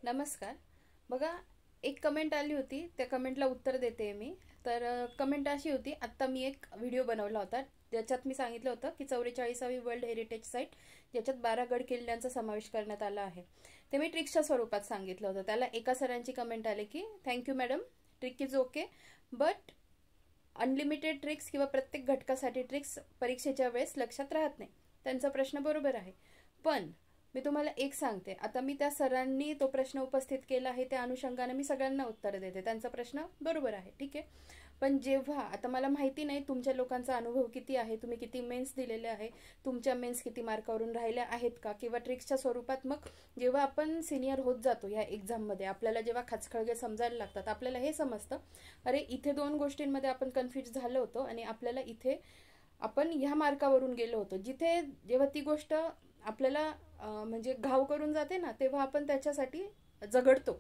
नमस्कार. बघा, एक कमेंट आली होती, त्या कमेंटला उत्तर देते मी. तर कमेंट अशी होती, आत्ता मी एक व्हिडिओ बनवला होता ज्याच्यात मी सांगितलं होतं की 44वी वर्ल्ड हेरिटेज साईट ज्याच्यात 12 गड किल्ल्यांचा समावेश करण्यात आला आहे, ते मी ट्रिक्सच्या स्वरूपात सांगितलं होतं. त्याला एका सरांची कमेंट आली की thank you madam, trick is okay but unlimited tricks किंवा प्रत्येक घटकासाठी ट्रिक्स परीक्षेच्या वेळेस लक्षात राहत नाही. त्यांचा प्रश्न बरोबर आहे, पण मी तुम्हाला एक सांगते. आता मी त्या सरांनी तो प्रश्न उपस्थित केला आहे, त्या अनुषंगाने मी सगळ्यांना उत्तर देते. त्यांचा प्रश्न बरोबर आहे, ठीक आहे. पण जेव्हा आता मला माहिती नाही तुमच्या लोकांचा अनुभव किती आहे, तुम्ही किती मेन्स दिलेले आहे, तुमच्या मेन्स किती मार्कावरून राहिल्या आहेत का, किंवा ट्रिक्सच्या स्वरूपात मग जेव्हा आपण सिनियर होत जातो या एक्झाममध्ये, आपल्याला जेव्हा खचखळगे समजायला लागतात, आपल्याला हे समजतं अरे इथे दोन गोष्टींमध्ये आपण कन्फ्यूज झालो होतो आणि आपल्याला इथे आपण ह्या मार्कावरून गेलो होतो. जिथे जेव्हा ती गोष्ट आपल्याला म्हणजे घाव करून जाते ना, तेव्हा आपण त्याच्यासाठी झगडतो.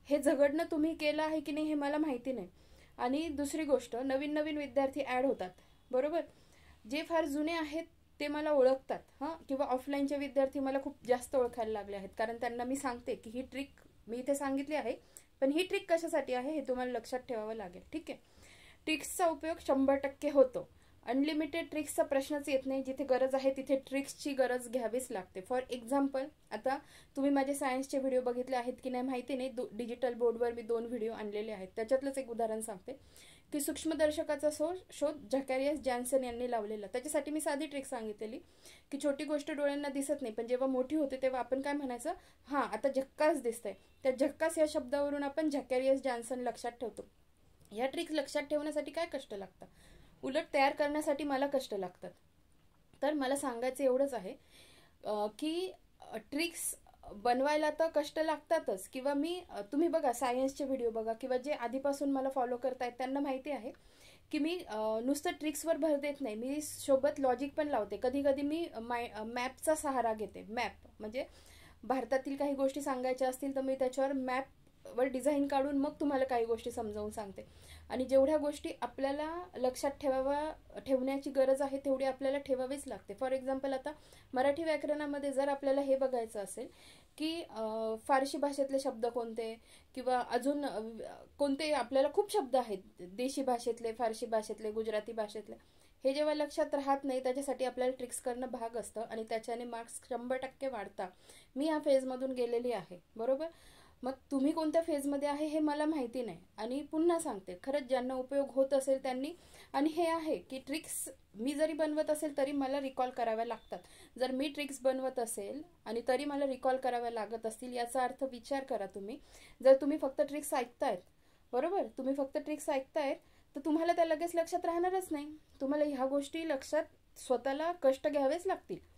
हे झगडणं तुम्ही केलं आहे की नाही हे मला माहिती नाही. आणि दुसरी गोष्ट, नवीन नवीन विद्यार्थी ऍड होतात, बरोबर. जे फार जुने आहेत ते मला ओळखतात, हां, किंवा ऑफलाईनचे विद्यार्थी मला खूप जास्त ओळखायला लागले आहेत, कारण त्यांना मी सांगते की ही ट्रिक मी इथे सांगितली आहे, पण ही ट्रिक कशासाठी आहे हे तुम्हाला लक्षात ठेवावं लागेल, ठीक आहे. ट्रिक्सचा उपयोग 100% होतो. अनलिमिटेड ट्रिक्सचा प्रश्नच येत नाही. जिथे गरज आहे तिथे ट्रिक्सची गरज घ्यावीच लागते. फॉर एक्झाम्पल, आता तुम्ही माझे सायन्सचे व्हिडिओ बघितले आहेत की नाही माहिती नाही, डिजिटल बोर्डवर मी 2 व्हिडिओ आणलेले आहेत. त्याच्यातलंच एक उदाहरण सांगते की सूक्ष्मदर्शकाचा शोध झॅकॅरियस जॅन्सन यांनी लावलेला. त्याच्यासाठी मी साधी ट्रिक सांगितलेली की छोटी गोष्ट डोळ्यांना दिसत नाही, पण जेव्हा मोठी होते तेव्हा आपण काय म्हणायचं, हां आता झक्कास दिसतंय. त्या झक्कास या शब्दावरून आपण झॅकॅरियस जॅन्सन लक्षात ठेवतो. या ट्रिक्स लक्षात ठेवण्यासाठी काय कष्ट लागतात, उलट तयार करण्यासाठी मला कष्ट लागतात. तर मला सांगायचं एवढंच आहे की ट्रिक्स बनवायला तर कष्ट लागतातच, किंवा तुम्ही बघा सायन्सचे व्हिडिओ बघा, किंवा जे आधीपासून मला फॉलो करतायत त्यांना माहिती आहे की मी नुसतं ट्रिक्सवर भर देत नाही, मी सोबत लॉजिक पण लावते. कधी कधी मी मॅपचा सहारा घेते. मॅप म्हणजे भारतातील काही गोष्टी सांगायच्या असतील तर मी त्याच्यावर मॅपवर डिझाईन काढून मग तुम्हाला काही गोष्टी समजावून सांगते. आणि जेवढ्या गोष्टी आपल्याला लक्षात ठेवण्याची गरज आहे तेवढी आपल्याला ठेवावीच लागते. फॉर एक्झाम्पल, आता मराठी व्याकरणामध्ये जर आपल्याला हे बघायचं असेल की फारसी भाषेतले शब्द कोणते, किंवा अजून कोणते, आपल्याला खूप शब्द आहेत देशी भाषेतले, फारसी भाषेतले, गुजराती भाषेतले. हे जेव्हा लक्षात राहत नाही त्याच्यासाठी आपल्याला ट्रिक्स करणं भाग असतं आणि त्याच्याने मार्क्स 100% वाढतात. मी या फेजमधून गेलेली आहे, बरोबर. मग तुम्ही कोणत्या फेजमध्ये आहे हे मला माहिती नाही. आणि पुन्हा सांगते, खरंच ज्यांना उपयोग होत असेल त्यांनी, आणि हे आहे की ट्रिक्स मी जरी बनवत असेल तरी मला रिकॉल कराव्या लागतात. जर मी ट्रिक्स बनवत असेल आणि तरी मला रिकॉल कराव्या लागत असतील, याचा अर्थ विचार करा तुम्ही. जर तुम्ही फक्त ट्रिक्स ऐकतायत, बरोबर, तुम्ही फक्त ट्रिक्स ऐकतायत तर तुम्हाला त्या लगेच लक्षात राहणारच नाही. तुम्हाला ह्या गोष्टी लक्षात स्वतःला कष्ट घ्यावेच लागतील.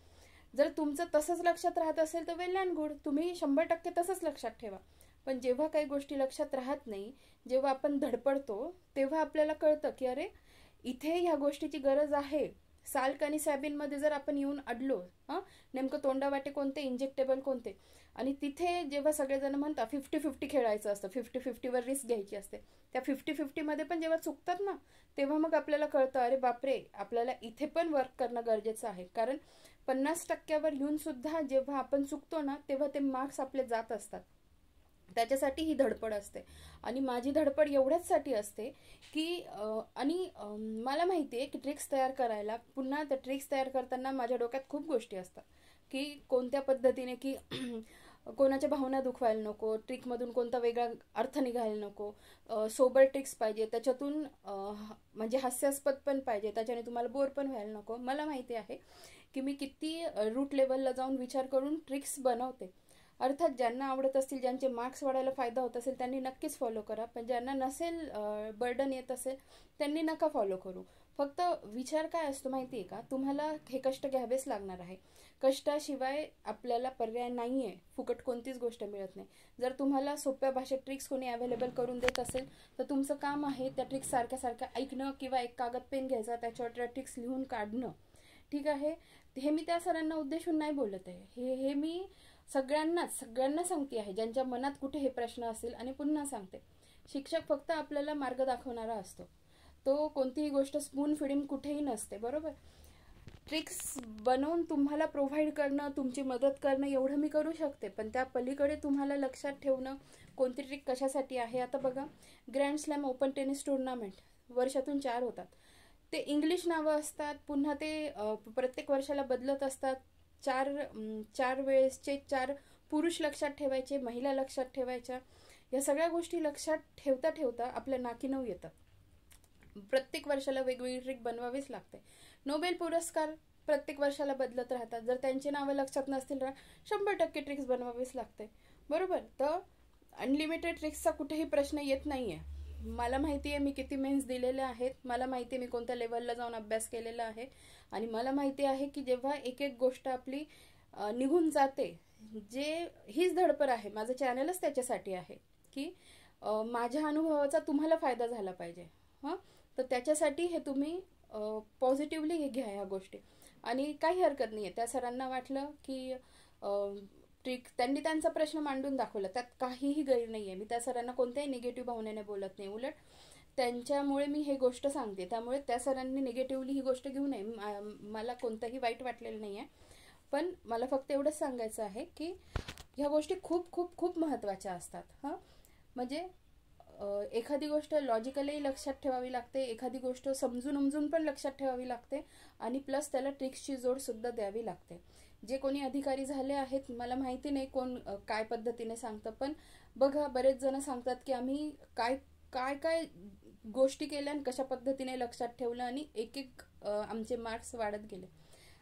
जर तुमचं तसंच लक्षात राहत असेल तर वेल अँड गुड, तुम्ही 100% तसंच लक्षात ठेवा. पण जेव्हा काही गोष्टी लक्षात राहत नाही, जेव्हा आपण धडपडतो, तेव्हा आपल्याला कळतं की अरे इथे ह्या गोष्टीची गरज आहे. साल्क आणि सॅबिनमध्ये जर आपण येऊन अडलो, हां, नेमकं तोंडावाटे कोणते, इंजेक्टेबल कोणते, आणि तिथे जेव्हा सगळेजण म्हणतात 50-50 खेळायचं असतं, 50-50वर रिस्क घ्यायची असते, त्या 50-50मध्ये पण जेव्हा चुकतात ना, तेव्हा मग आपल्याला कळतं अरे बापरे, आपल्याला इथे पण वर्क करणं गरजेचं आहे. कारण 50%वर येऊन सुद्धा जेव्हा आपण चुकतो ना, तेव्हा ते मार्क्स आपले जात असतात. त्याच्यासाठी ही धडपड असते. आणि माझी धडपड एवढ्याचसाठी असते की आणि मला माहिती आहे की ट्रिक्स तयार करायला, पुन्हा त्या ट्रिक्स तयार करताना माझ्या डोक्यात खूप गोष्टी असतात की कोणत्या पद्धतीने की कोणाच्या भावना दुखवायला नको, ट्रिकमधून कोणता वेगळा अर्थ निघायला नको, सोबर ट्रिक्स पाहिजे, त्याच्यातून म्हणजे हास्यास्पद पण पाहिजे, त्याच्याने तुम्हाला बोर पण व्हायला नको. मला माहिती आहे की मी किती रूट लेवलला जाऊन विचार करून ट्रिक्स बनवते. अर्थात ज्यांना आवडत असतील, ज्यांचे मार्क्स वाढायला फायदा होत असेल त्यांनी नक्कीच फॉलो करा, पण ज्यांना नसेल बर्डन येत असेल त्यांनी नका फॉलो करू. फक्त विचार काय असतो माहिती आहे का, तुम्हाला हे कष्ट घ्यावेच लागणार आहे. कष्टाशिवाय आपल्याला पर्याय नाही आहे. फुकट कोणतीच गोष्ट मिळत नाही. जर तुम्हाला सोप्या भाषेत ट्रिक्स कोणी अवेलेबल करून देत असेल तर तुमचं काम आहे त्या ट्रिक्स सारख्या सारख्या ऐकणं, किंवा एक कागद पेन घ्यायचा, त्याच्यावर त्या ट्रिक्स लिहून काढणं, ठीक आहे. हे मी त्या सरांना उद्देशून नाही बोलत आहे, हे मी सगळ्यांना सांगते आहे ज्यांच्या मनात कुठे हे प्रश्न असेल. आणि पुन्हा सांगते, शिक्षक फक्त आपल्याला मार्ग दाखवणारा असतो, तो कोणतीही गोष्ट स्पून फिडिंग कुठेही नसते, बरोबर. ट्रिक्स बनवून तुम्हाला प्रोव्हाइड करणं, तुमची मदत करणं एवढं मी करू शकते, पण त्या पलीकडे तुम्हाला लक्षात ठेवणं कोणती ट्रिक कशासाठी आहे. आता बघा, grand slam open tennis tournament वर्षातून 4 होतात. ते इंग्लिश नावं असतात, पुन्हा ते प्रत्येक वर्षाला बदलत असतात. चार वेळेसचे 4 पुरुष लक्षात ठेवायचे, महिला लक्षात ठेवायच्या. या सगळ्या गोष्टी लक्षात ठेवता ठेवता आपल्या नाकी नऊ येतात. प्रत्येक वर्षाला वेगवेगळी ट्रिक बनवावीच लागते. नोबेल पुरस्कार प्रत्येक वर्षाला बदलत राहतात. जर त्यांची नावं लक्षात नसतील ना, 100% ट्रिक्स बनवावीच लागते, बरोबर. तर अनलिमिटेड ट्रिक्सचा कुठेही प्रश्न येत नाहीये. मला माहिती आहे मी किती मेन्स दिलेले आहेत, मला माहिती आहे मी कोणत्या लेवलला जाऊन अभ्यास केलेला आहे, आणि मला माहिती आहे की जेव्हा एक एक गोष्ट आपली निघून जाते, जे हीच धडपड आहे, माझं चॅनलच त्याच्यासाठी आहे की माझ्या अनुभवाचा तुम्हाला फायदा झाला पाहिजे. हां, तर त्याच्यासाठी हे तुम्ही पॉझिटिव्हली घ्या ह्या गोष्टी. आणि काही हरकत नाही आहे. त्या सरांना वाटलं की ट्रिक, त्यांनी त्यांचा प्रश्न मांडून दाखवला, त्यात काहीही गैर नाही आहे. मी त्या सरांना कोणत्याही निगेटिव्ह भावनेने बोलत नाही, उलट त्यांच्यामुळे मी हे गोष्ट सांगते, त्यामुळे त्या सरांनी निगेटिव्हली ही गोष्ट घेऊ नये. मला कोणतंही वाईट वाटलेलं नाही आहे, पण मला फक्त एवढंच सांगायचं आहे की ह्या गोष्टी खूप खूप खूप महत्त्वाच्या असतात. हां, म्हणजे एखादी गोष्ट लॉजिकली लक्षात ठेवावी लागते, एखादी गोष्ट समजून उमजून पण लक्षात ठेवावी लागते, आणि प्लस त्याला ट्रिक्सची जोडसुद्धा द्यावी लागते. जे कोणी अधिकारी झाले आहेत, मला माहिती नाही कोण काय पद्धतीने सांगतं, पण बघा, बरेच जण सांगतात की आम्ही काय काय काय गोष्टी केल्या आणि कशा पद्धतीने लक्षात ठेवलं, आणि एक एक आमचे मार्क्स वाढत गेले.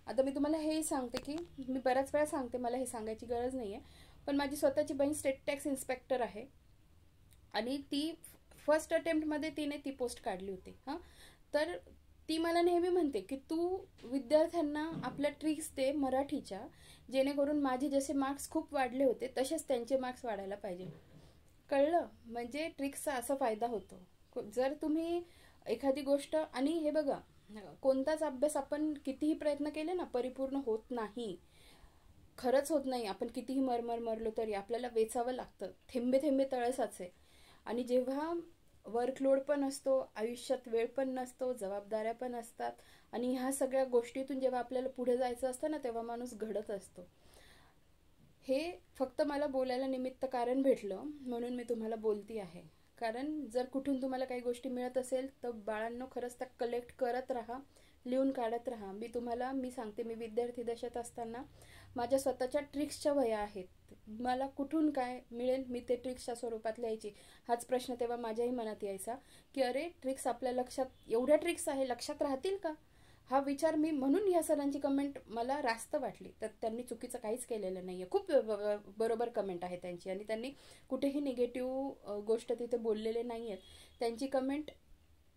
आता मी तुम्हाला हेही सांगते की मी बऱ्याच वेळा सांगते, मला हे सांगायची गरज नाही आहे, पण माझी स्वतःची बहीण स्टेट टॅक्स इन्स्पेक्टर आहे, आणि ती फर्स्ट अटेम्प्टमध्ये तिने ती पोस्ट काढली होती. हां, तर ती मला नेहमी म्हणते की तू विद्यार्थ्यांना आपल्या ट्रिक्स दे मराठीच्या, जेणेकरून माझे जसे मार्क्स खूप वाढले होते तसेच त्यांचे मार्क्स वाढायला पाहिजे. कळलं? म्हणजे ट्रिक्सचा असा फायदा होतो. जर तुम्ही एखादी गोष्ट, आणि हे बघा, कोणताच अभ्यास आपण कितीही प्रयत्न केले ना, परिपूर्ण होत नाही, खरंच होत नाही. आपण कितीही मरलो तरी आपल्याला वेचावं लागतं, थेंबे थेंबे तळे साचे. आणि जेव्हा वर्कलोड पण असतो, आयुष्यात वेळ पण नसतो, जबाबदाऱ्या पण असतात, आणि ह्या सगळ्या गोष्टीतून जेव्हा आपल्याला पुढे जायचं असतं ना, तेव्हा माणूस घडत असतो. हे फक्त मला बोलायला निमित्त कारण भेटलं म्हणून मी तुम्हाला बोलती आहे. कारण जर कुठून तुम्हाला काही गोष्टी मिळत असेल तर बाळांनो, खरंच त्या कलेक्ट करत राहा, लिहून काढत राहा. मी सांगते, मी विद्यार्थी दशेत असताना माझ्या स्वतःच्या ट्रिक्सच्या वह्या आहेत. मला कुठून काय मिळेल मी ते ट्रिक्सच्या स्वरूपात लिहायची. हाच प्रश्न तेव्हा माझ्याही मनात यायचा की अरे, ट्रिक्स आपल्या लक्षात, एवढ्या ट्रिक्स आहे, लक्षात राहतील का, हा विचार मी, म्हणून ह्या सरांची कमेंट मला रास्त वाटली. तर त्यांनी चुकीचं काहीच केलेलं नाही आहे, खूप बरोबर कमेंट आहे त्यांची, आणि त्यांनी कुठेही निगेटिव्ह गोष्ट तिथे बोललेले नाही आहेत. त्यांची कमेंट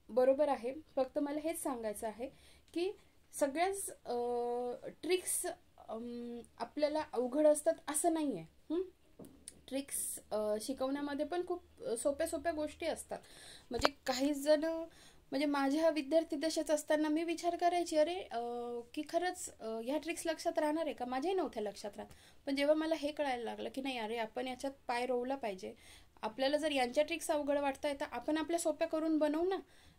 बरोबर आहे. फक्त मला हेच सांगायचं आहे की सगळ्याच ट्रिक्स आपल्याला अवघड असतात असं नाही आहे. ट्रिक्स शिकवण्यामध्ये पण खूप सोप्या सोप्या गोष्टी असतात. म्हणजे काही जण, म्हणजे माझ्या विद्यार्थी दशेत असताना मी विचार करायची, अरे की खरंच ह्या ट्रिक्स लक्षात राहणार आहे का, माझ्याही नव्हत्या लक्षात राहत. पण जेव्हा मला हे कळायला लागलं की नाही, अरे आपण याच्यात पाय रोवला पाहिजे, आपल्याला जर यांच्या ट्रिक्स अवघड वाटताय तर आपण आपल्या सोप्या करून बनवू ना.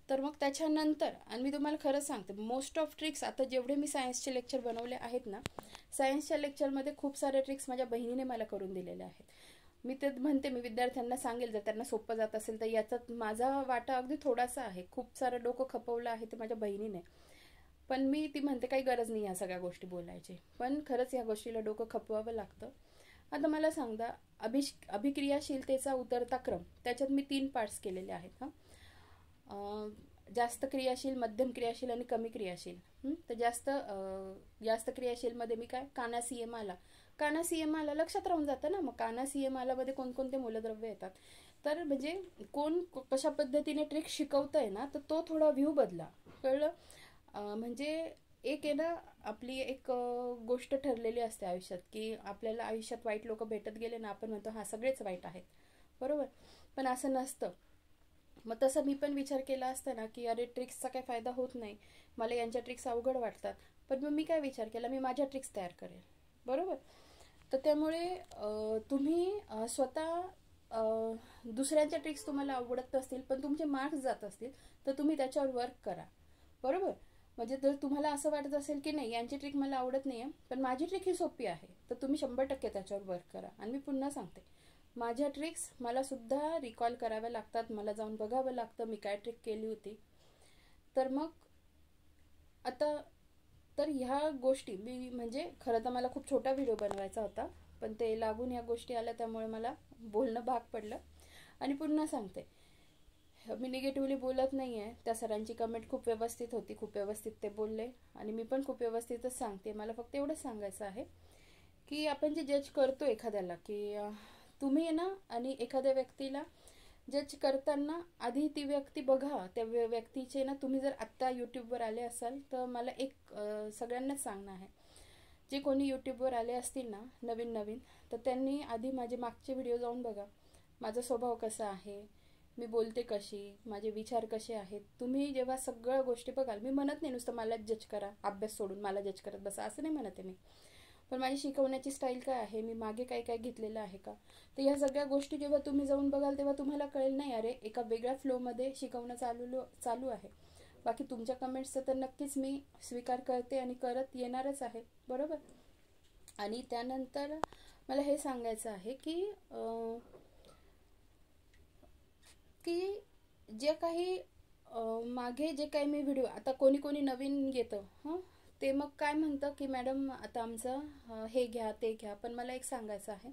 तर मग त्याच्यानंतर, आणि मी तुम्हाला खरंच सांगते, मोस्ट ऑफ ट्रिक्स आता जेवढे मी सायन्सचे लेक्चर बनवले आहेत ना, सायन्सच्या लेक्चरमध्ये खूप सारे ट्रिक्स माझ्या बहिणीने मला करून दिलेले आहेत. मी ते म्हणते, मी विद्यार्थ्यांना सांगेल जर त्यांना सोपं जात असेल तर. याच्यात माझा वाटा अगदी थोडासा आहे, खूप सारं डोकं खपवलं आहे ते माझ्या बहिणीने. पण मी ती म्हणते काही गरज नाही ह्या सगळ्या गोष्टी बोलायची, पण खरंच ह्या गोष्टीला डोकं खपवावं लागतं. आता मला सांगा, अभिक्रियाशीलतेचा उतरता क्रम, त्याच्यात मी 3 पार्ट्स केलेले आहेत. जास्त क्रियाशील, मध्यम क्रियाशील आणि कमी क्रियाशील. तर जास्त क्रियाशीलमध्ये मी काय, काना सीएम आला. काना सीएम आला लक्षात राहून जातं ना. मग काना सीएम आलामध्ये कोणकोणते मूलद्रव्य येतात, तर म्हणजे कोण कशा पद्धतीने ट्रिक शिकवतंय ना, तर तो थोडा व्ह्यू बदला. कळलं? म्हणजे एक आहे ना, आपली एक गोष्ट ठरलेली असते आयुष्यात, की आपल्याला आयुष्यात वाईट लोक भेटत गेले ना, आपण म्हणतो हा सगळेच वाईट आहेत, बरोबर. पण असं नसतं. मग तसं मी पण विचार केला असता ना की अरे, ट्रिक्सचा काही फायदा होत नाही, मला यांच्या ट्रिक्स अवघड वाटतात. पण मग मी काय विचार केला, मी माझ्या ट्रिक्स तयार करेल, बरोबर. तर त्यामुळे तुम्ही स्वतः दुसऱ्यांच्या ट्रिक्स तुम्हाला आवडत असतील पण तुमचे मार्क्स जात असतील तर तुम्ही त्याच्यावर वर्क करा, बरोबर. म्हणजे जर तुम्हाला असं वाटत असेल की नाही यांची ट्रिक मला आवडत नाही आहे, पण माझी ट्रिक ही सोपी आहे, तर तुम्ही 100% त्याच्यावर वर्क करा. आणि मी पुन्हा सांगते, माझ्या ट्रिक्स मला सुद्धा रिकॉल कराव्या लागतात, मला जाऊन बघावं लागतं मी काय ट्रिक केली होती. तर मग आता तर ह्या गोष्टी मी म्हणजे खरं तर मला खूप छोटा व्हिडिओ बनवायचा होता, पण ते लागून ह्या गोष्टी आल्या त्यामुळे मला बोलणं भाग पडलं. आणि पुन्हा सांगते, मी निगेटिव्हली बोलत नाही आहे. त्या सरांची कमेंट खूप व्यवस्थित होती, खूप व्यवस्थित ते बोलले आणि मी पण खूप व्यवस्थितच सांगते. मला फक्त एवढंच सांगायचं आहे की आपण जे जज करतो एखाद्याला, की तुम्ही ना आणि एखाद्या व्यक्तीला जज करताना आधी ती व्यक्ती बघा. त्या व्यक्तीचे ना तुम्ही जर आत्ता यूट्यूबवर आले असाल तर मला एक सगळ्यांनाच सांगणं आहे, जे कोणी यूट्यूबवर आले असतील ना नवीन नवीन, तर त्यांनी आधी माझे मागचे व्हिडिओ जाऊन बघा. माझा स्वभाव कसा आहे, मी बोलते कशी, माझे विचार कसे आहेत. तुम्ही जेव्हा सगळ्या गोष्टी बघाल, मी म्हणत नाही नुसतं मलाच जज करा, अभ्यास सोडून मला जज करत बसा, असं नाही म्हणत आहे मी. पण माझी शिकवण्याची स्टाईल काय आहे, मी मागे काय काय घेतलेलं आहे का, तर ह्या सगळ्या गोष्टी जेव्हा तुम्ही जाऊन बघाल तेव्हा तुम्हाला कळेल नाही अरे एका वेगळ्या फ्लोमध्ये शिकवणं चालू आहे. बाकी तुमच्या कमेंट्सचं तर नक्कीच मी स्वीकार करते आणि करत येणारच आहे, बरोबर. आणि त्यानंतर मला हे सांगायचं आहे की की जे काही मागे जे काही मी व्हिडिओ, आता कोणी कोणी नवीन येतं हां, ते मग काय म्हणतं की मॅडम आता आमचं हे घ्या ते घ्या. पण मला एक सांगायचं आहे,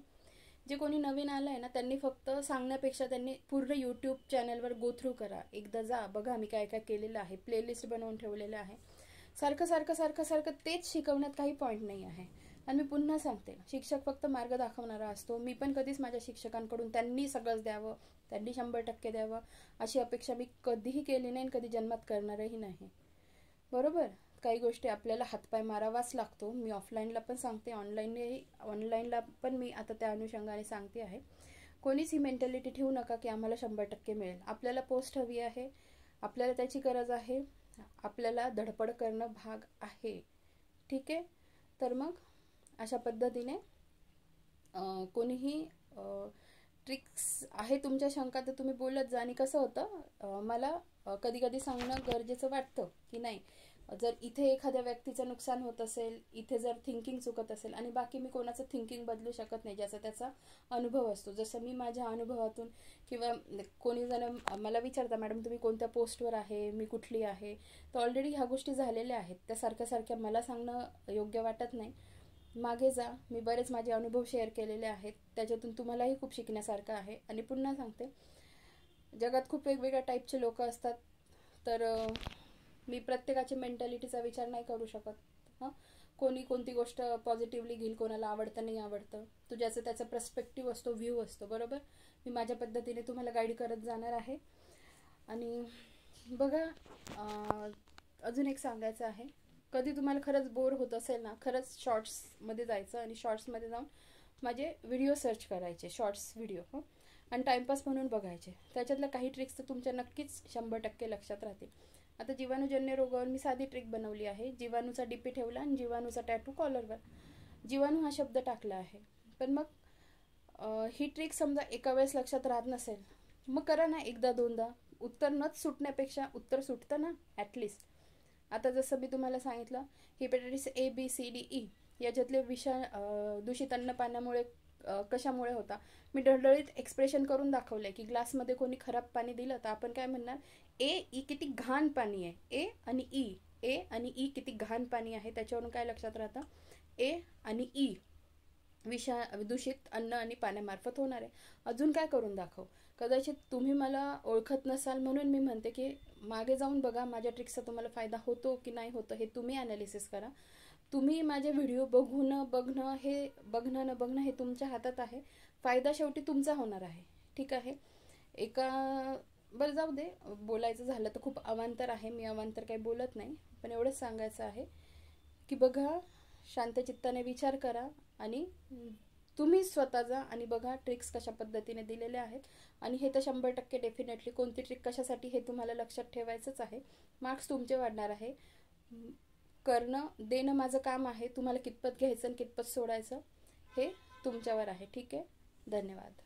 जे कोणी नवीन आलं आहे ना त्यांनी फक्त सांगण्यापेक्षा त्यांनी पूर्ण यूट्यूब चॅनलवर गो थ्रू करा. एकदा जा बघा मी काय काय केलेलं आहे, प्लेलिस्ट बनवून ठेवलेलं आहे. सारखं सारखं सारखं सारखं तेच शिकवण्यात काही पॉईंट नाही आहे. आणि मी पुन्हा सांगते, शिक्षक फक्त मार्ग दाखवणारा असतो. मी पण कधीच माझ्या शिक्षकांकडून त्यांनी सगळंच द्यावं, त्यांनी 100% द्यावं अशी अपेक्षा मी कधीही केली नाही, कधी जन्मात करणारही नाही, बरोबर. काही गोष्टी आपल्याला हातपाय मारावाच लागतो. मी ऑफलाईनला पण सांगते, ऑनलाईनला पण मी आता त्या अनुषंगाने सांगते आहे. कोणीच ही मेंटॅलिटी ठेवू नका की आम्हाला 100% मिळेल. आपल्याला पोस्ट हवी आहे, आपल्याला त्याची गरज आहे, आपल्याला धडपड करणं भाग आहे, ठीक आहे. तर मग अशा पद्धतीने कोणीही ट्रिक्स आहे तुमच्या शंका तर तुम्ही बोलत जा. आणि कसं होतं, मला कधी कधी सांगणं गरजेचं वाटतं की नाही, जर इथे एखाद्या व्यक्तीचं नुकसान होत असेल, इथे जर थिंकिंग चुकत असेल, आणि बाकी मी कोणाचं थिंकिंग बदलू शकत नाही, ज्याचा त्याचा अनुभव असतो. जसं मी माझ्या अनुभवातून, किंवा कोणी जण मला विचारता मॅडम तुम्ही कोणत्या पोस्टवर आहे, मी कुठली आहे, तर ऑलरेडी ह्या गोष्टी झालेल्या आहेत, त्या सारख्या सारख्या मला सांगणं योग्य वाटत नाही. मागे जा, मी बरेच माझे अनुभव शेअर केलेले आहेत, त्याच्यातून तुम्हालाही खूप शिकण्यासारखं आहे. आणि पुन्हा सांगते, जगात खूप वेगवेगळ्या टाईपचे लोक असतात, तर मी प्रत्येकाची मेंटॅलिटीचा विचार नाही करू शकत. हां, कोणी कोणती गोष्ट पॉझिटिव्हली घेईल, कोणाला आवडतं नाही आवडतं, तो ज्याचा त्याचा पर्स्पेक्टिव्ह असतो, व्ह्यू असतो, बरोबर. मी माझ्या पद्धतीने तुम्हाला गाईड करत जाणार आहे. आणि बघा, अजून एक सांगायचं आहे, कधी तुम्हाला खरंच बोर होत असेल ना, खरंच शॉर्ट्समध्ये जायचं आणि शॉर्ट्समध्ये जाऊन माझे व्हिडिओ सर्च करायचे, शॉर्ट्स व्हिडिओ हो, आणि टाईमपास म्हणून बघायचे. त्याच्यातल्या काही ट्रिक्स तर तुमच्या नक्कीच 100% लक्षात राहतील. आता जीवाणूजन्य रोगावर मी साधी ट्रिक बनवली आहे. जीवाणूचा डीपी ठेवला आणि जीवाणूचा टॅटू कॉलरवर, जीवाणू हा शब्द टाकला आहे. पण मग ही ट्रिक समजा एका वेळेस लक्षात राहत नसेल, मग करा ना एकदा दोनदा. उत्तर नच सुटण्यापेक्षा उत्तर सुटतं ना ॲटलिस्ट. आता जसं मी तुम्हाला सांगितलं, हेपॅटायटिस ABCDE याच्यातले दूषित अन्न पाण्यामुळे कशामुळे होता, मी ढळढळीत एक्सप्रेशन करून दाखवलंय की ग्लासमध्ये कोणी खराब पाणी दिलं तर आपण काय म्हणणार, ई किती घाण पाणी आहे. ए आणि ई किती घाण पाणी आहे, त्याच्यावरून काय लक्षात राहतं, ए आणि ई दूषित अन्न आणि पाण्यामार्फत होणार आहे. अजून काय करून दाखव. कदाचित तुम्ही मला ओळखत नसाल म्हणून मी म्हणते की मागे जाऊन बघा, माझ्या ट्रिक्सचा तुम्हाला फायदा होतो की नाही होतं हे तुम्ही ॲनालिसिस करा. तुम्ही माझे व्हिडिओ बघणं हे तुमच्या हातात आहे. फायदा शेवटी तुमचा होणार आहे, ठीक आहे. बरं जाऊ दे, बोलायचं झालं तर खूप अवांतर आहे, मी अवांतर काही बोलत नाही, पण एवढंच सांगायचं आहे की बघा, शांत चित्ताने विचार करा आणि तुम्ही स्वतः जा आणि बघा ट्रिक्स कशा पद्धतीने दिलेल्या आहेत. आणि हे तर 100% डेफिनेटली कोणती ट्रिक कशासाठी हे तुम्हाला लक्षात ठेवायचंच आहे. मार्क्स तुमचे वाढणार आहे. देणं माझं काम आहे, तुम्हाला कितपत घ्यायचं आणि कितपत सोडायचं हे तुमच्यावर आहे, ठीक आहे. धन्यवाद.